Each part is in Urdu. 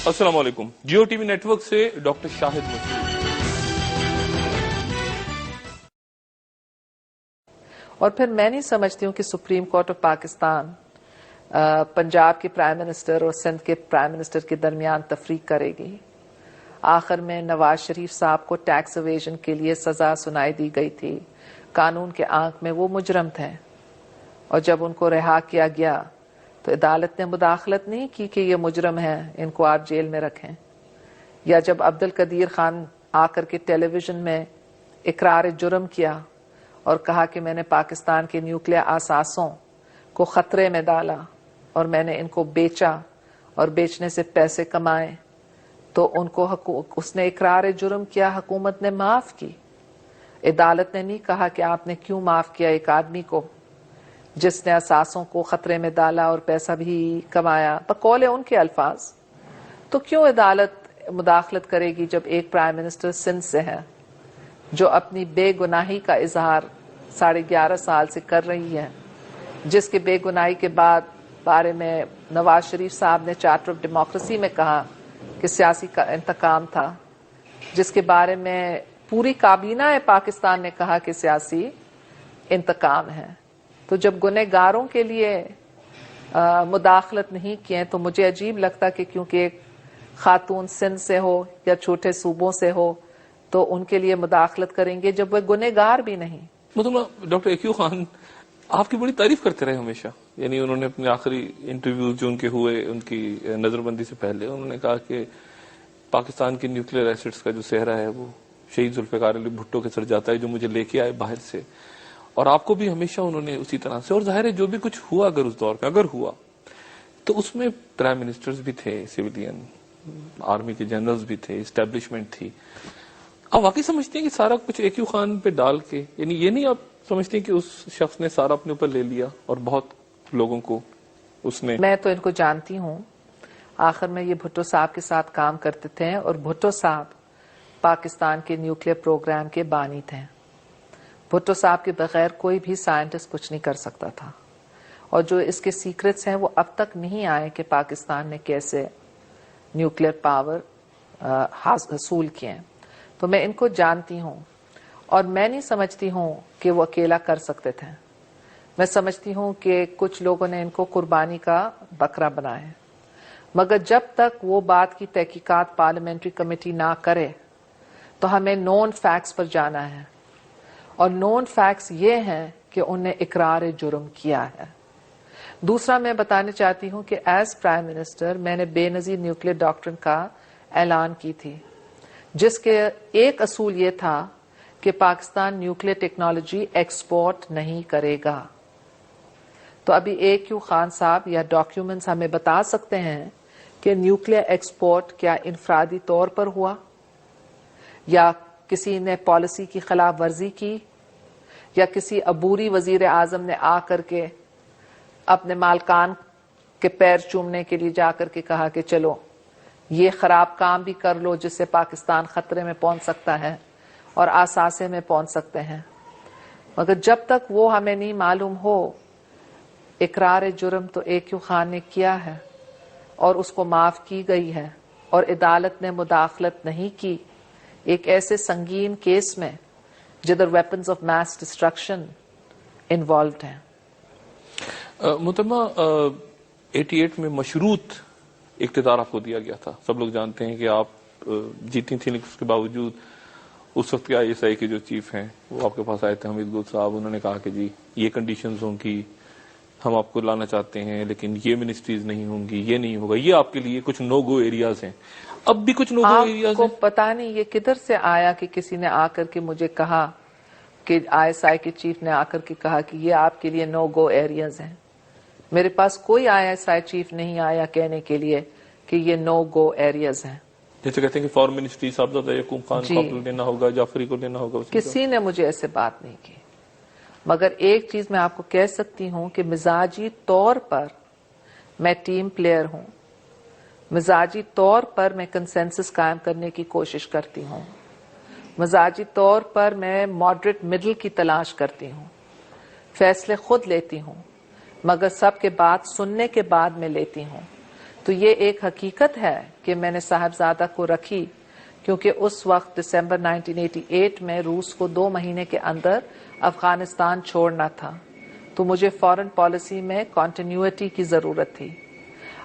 السلام علیکم. Geo T V network سے ڈاکٹر شاہد مسعود. اور پھر میں نہیں سمجھتی ہوں کہ supreme court of Pakistan Punjab کے پرائم منسٹر اور سندھ کے پرائم منسٹر کے درمیان تفریق کرے گی. آخر میں نواز شریف صاحب کو ٹیکس ایویژن کے لیے سزا سنائی دی گئی تھی. قانون کے آنکھ میں وہ مجرم تھے اور جب ان کو رہا کیا گیا تو عدالت نے مداخلت نہیں کی کہ یہ مجرم ہیں، ان کو آپ جیل میں رکھیں. یا جب عبد القدیر خان آ کر کے ٹیلی ویژن میں اقرار جرم کیا اور کہا کہ میں نے پاکستان کے نیوکلیئر اثاثوں کو خطرے میں ڈالا اور میں نے ان کو بیچا اور بیچنے سے پیسے کمائے، تو ان کو اس نے اقرار جرم کیا، حکومت نے معاف کی. عدالت نے نہیں کہا کہ آپ نے کیوں معاف کیا ایک آدمی کو جس نے اثاثوں کو خطرے میں ڈالا اور پیسہ بھی کمایا، بقول ان کے الفاظ. تو کیوں عدالت مداخلت کرے گی جب ایک پرائم منسٹر سندھ سے ہے جو اپنی بے گناہی کا اظہار 11.5 سال سے کر رہی ہے، جس کے بے گناہی کے بارے میں نواز شریف صاحب نے چارٹر آف ڈیموکریسی میں کہا کہ سیاسی کا انتقام تھا، جس کے بارے میں پوری کابینہ پاکستان نے کہا کہ سیاسی انتقام ہے. تو جب گنہگاروں کے لیے مداخلت نہیں کیے تو مجھے عجیب لگتا کہ کیونکہ ایک خاتون سندھ سے ہو یا چھوٹے صوبوں سے ہو تو ان کے لیے مداخلت کریں گے جب وہ گنہگار بھی نہیں. مطلب ڈاکٹر ایکیو خان آپ کی بڑی تعریف کرتے رہے ہمیشہ. یعنی انہوں نے اپنے آخری انٹرویو جو ان کے ہوئے ان کی نظر بندی سے پہلے انہوں نے کہا کہ پاکستان کی نیوکلیئر ایسٹس کا جو صحرا ہے وہ شہید ذوالفقار علی بھٹو کے سر جاتا ہے جو مجھے لے کے آئے باہر سے. اور آپ کو بھی ہمیشہ انہوں نے اسی طرح سے، اور ظاہر ہے جو بھی کچھ ہوا اگر اس دور میں اگر ہوا تو اس میں پرائم منسٹرز بھی تھے، سویلین آرمی کے جنرلز بھی تھے، اسٹیبلشمنٹ تھی. آپ واقعی سمجھتے ہیں کہ سارا کچھ ایکیو خان پہ ڈال کے، یعنی یہ نہیں آپ سمجھتے ہیں کہ اس شخص نے سارا اپنے اوپر لے لیا اور بہت لوگوں کو اس نے؟ میں تو ان کو جانتی ہوں، آخر میں یہ بھٹو صاحب کے ساتھ کام کرتے تھے اور بھٹو صاحب پاکستان کے نیوکلیئر پروگرام کے بانی تھے. بھٹو صاحب کے بغیر کوئی بھی سائنٹسٹ کچھ نہیں کر سکتا تھا، اور جو اس کے سیکرٹس ہیں وہ اب تک نہیں آئے کہ پاکستان نے کیسے نیوکلیئر پاور حصول کیے. تو میں ان کو جانتی ہوں اور میں نہیں سمجھتی ہوں کہ وہ اکیلا کر سکتے تھے. میں سمجھتی ہوں کہ کچھ لوگوں نے ان کو قربانی کا بکرا بنایا، مگر جب تک وہ بات کی تحقیقات پارلیمنٹری کمیٹی نہ کرے تو ہمیں نون فیکٹس پر جانا ہے، اور نون فیکٹس یہ ہیں کہ انہوں نے اقرار جرم کیا ہے. دوسرا میں بتانا چاہتی ہوں کہ ایز پرائم منسٹر میں نے بے نظیر نیوکلیئر ڈاکٹرن کا اعلان کی تھی، جس کے ایک اصول یہ تھا کہ پاکستان نیوکلیئر ٹیکنالوجی ایکسپورٹ نہیں کرے گا. تو ابھی ایکیو خان صاحب یا ڈاکیومنٹس ہمیں بتا سکتے ہیں کہ نیوکلیئر ایکسپورٹ کیا انفرادی طور پر ہوا یا کسی نے پالیسی کی خلاف ورزی کی یا کسی عبوری وزیر اعظم نے آ کر کے اپنے مالکان کے پیر چومنے کے لیے جا کر کے کہا کہ چلو یہ خراب کام بھی کر لو جس سے پاکستان خطرے میں پہنچ سکتا ہے اور اثاثے میں پہنچ سکتے ہیں. مگر جب تک وہ ہمیں نہیں معلوم ہو، اقرار جرم تو ایکیو خان نے کیا ہے اور اس کو معاف کی گئی ہے، اور عدالت نے مداخلت نہیں کی ایک ایسے سنگین کیس میں جدھر weapons of mass destruction involved ہیں. محترمہ 88 میں مشروط اقتدار آپ کو دیا گیا تھا. سب لوگ جانتے ہیں کہ آپ جیتی تھیں، لیکن اس کے باوجود اس وقت کے ISI کے جو چیف ہیں وہ آپ کے پاس آئے تھے، حمید گل صاحب. انہوں نے کہا کہ جی یہ کنڈیشنز ہوں گی، ہم آپ کو لانا چاہتے ہیں لیکن یہ منسٹریز نہیں ہوں گی، یہ نہیں ہوگا. یہ آپ کے لیے کچھ نو گو ایریاز ہیں. اب بھی کچھ نو گو ایریاز ہیں. آپ کو پتا نہیں یہ کدھر سے آیا کہ کسی نے آ کر کے مجھے کہا کہ ISI کے چیف نے آ کر کے کہا کہ یہ آپ کے لیے نو گو ایریاز ہیں. میرے پاس کوئی ISI چیف نہیں آیا کہنے کے لیے کہ یہ نو گو ایریاز ہیں. جیسے کہتے ہیں کہ فارن منسٹری صاحبزادہ یعقوب خان کو لینا ہوگا، جعفری کو لینا ہوگا. کسی نے مجھے ایسے بات نہیں کی. مگر ایک چیز میں آپ کو کہہ سکتی ہوں کہ مزاجی طور پر میں ٹیم پلیئر ہوں، مزاجی طور پر میں کنسنسس قائم کرنے کی کوشش کرتی ہوں، مزاجی طور پر میں ماڈریٹ مڈل کی تلاش کرتی ہوں، فیصلے خود لیتی ہوں مگر سب کے بات سننے کے بعد میں لیتی ہوں. تو یہ ایک حقیقت ہے کہ میں نے صاحبزادہ کو رکھی کیونکہ اس وقت دسمبر 1988 میں روس کو 2 مہینے کے اندر افغانستان چھوڑنا تھا، تو مجھے فارن پالیسی میں کنٹینیوٹی کی ضرورت تھی۔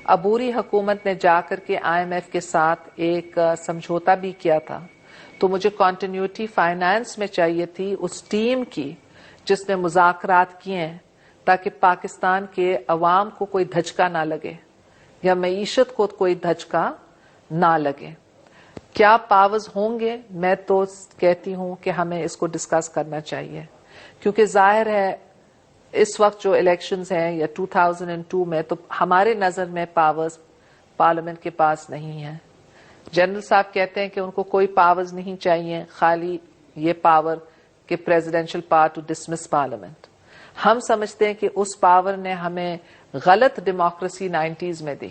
عبوری حکومت نے جا کر کے IMF کے ساتھ ایک سمجھوتا بھی کیا تھا، تو مجھے کنٹینیوٹی فائنانس میں چاہیے تھی اس ٹیم کی جس نے مذاکرات کیے ہیں، تاکہ پاکستان کے عوام کو کوئی دھچکا نہ لگے یا معیشت کو کوئی دھچکا نہ لگے۔ کیا پاورز ہوں گے؟ میں تو کہتی ہوں کہ ہمیں اس کو ڈسکس کرنا چاہیے، کیونکہ ظاہر ہے اس وقت جو الیکشنز ہیں یا 2002 میں، تو ہمارے نظر میں پاورز پارلیمنٹ کے پاس نہیں ہیں۔ جنرل صاحب کہتے ہیں کہ ان کو کوئی پاورز نہیں چاہیے، خالی یہ پاور کہ presidential power to dismiss parliament. ہم سمجھتے ہیں کہ اس پاور نے ہمیں غلط ڈیموکریسی 90s میں دی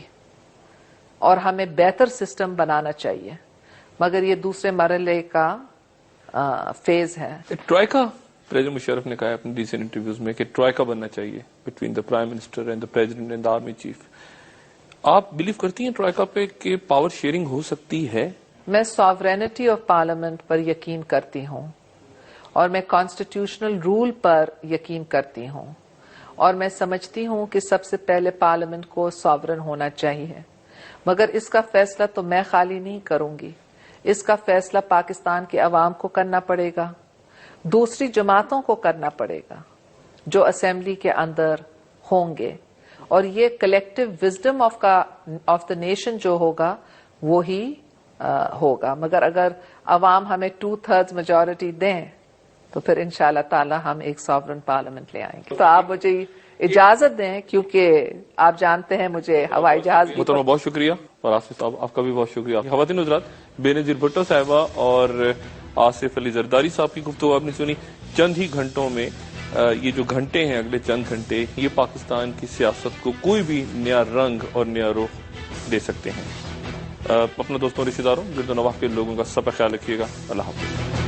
اور ہمیں بہتر سسٹم بنانا چاہیے، مگر یہ دوسرے مرحلے کا فیز ہے۔ ٹرائیکا، پریزیڈنٹ مشرف نے کہا ہے اپنے ریسنٹ انٹرویوز میں کہ ٹرائیکا بننا چاہیے between the prime minister and the president and the army chief. آپ بلیو کرتی ہیں ٹرائیکا پہ کہ پاور شیئرنگ ہو سکتی ہے؟ میں ساورینٹی آف پارلیمنٹ پر یقین کرتی ہوں اور میں کانسٹیٹیوشنل رول پر یقین کرتی ہوں، اور میں سمجھتی ہوں کہ سب سے پہلے پارلیمنٹ کو ساورن ہونا چاہیے، مگر اس کا فیصلہ تو میں خالی نہیں کروں گی، اس کا فیصلہ پاکستان کے عوام کو کرنا پڑے گا، دوسری جماعتوں کو کرنا پڑے گا جو اسمبلی کے اندر ہوں گے، اور یہ collective wisdom of the nation جو ہوگا وہی ہوگا۔ مگر اگر عوام ہمیں 2/3 میجورٹی دیں تو پھر انشاءاللہ تعالی ہم ایک ساورن پارلیمنٹ لے آئیں گے۔ تو آپ مجھے اجازت دیں، کیونکہ آپ جانتے ہیں مجھے ہوائی جہاز بھی محترمہ بہت شکریہ، اور آصف صاحب آپ کا بھی بہت شکریہ۔ خواتین حضرات، بے نظیر بھٹو صاحبہ اور آصف علی زرداری صاحب کی گفتگو آپ نے سنی۔ چند ہی گھنٹوں میں یہ جو گھنٹے ہیں، اگلے چند گھنٹے، یہ پاکستان کی سیاست کو کوئی بھی نیا رنگ اور نیا رخ دے سکتے ہیں۔ اپنے دوستوں رشتہ داروں گرد و نواح کے لوگوں کا سب کا خیال رکھیے گا۔ اللہ حافظ۔